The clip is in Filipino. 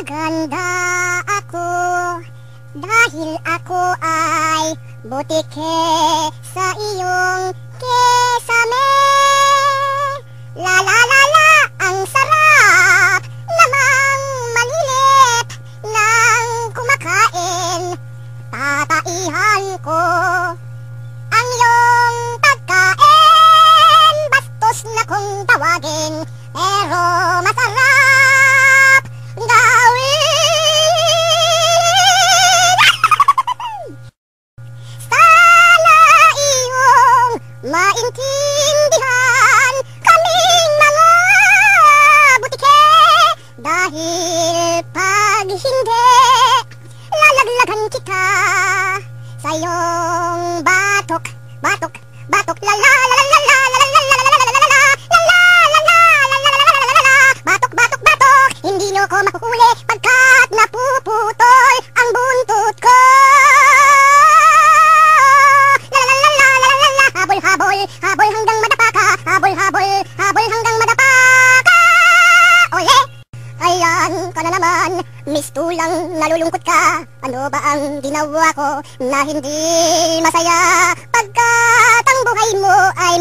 Maganda ako dahil ako ay butike sa iyong kesame. La la la la, ang sarap namang manilip ng kumakain. Tataihan ko ang iyong pagkain. Bastos na kong tawagin, pero masarap gawin. Sana iyong maintindihan kaming mga butike, dahil pag hindi, lalaglagan kita sa iyong batok, batok, batok, la la la la la la la la la la la la batok, batok, batok. Hindi nyo ko makuhuli pagkat napuputol ang buntot ko. La la la la la la la. Habol, habol, habol hanggang madapa ka. Habol, habol, habol hanggang madapa ka. Ole! Ayan ka na naman, mistulang nalulungkot ka. Ano ba ang ginawa ko na hindi masaya? Pagkat ang buhay mo ay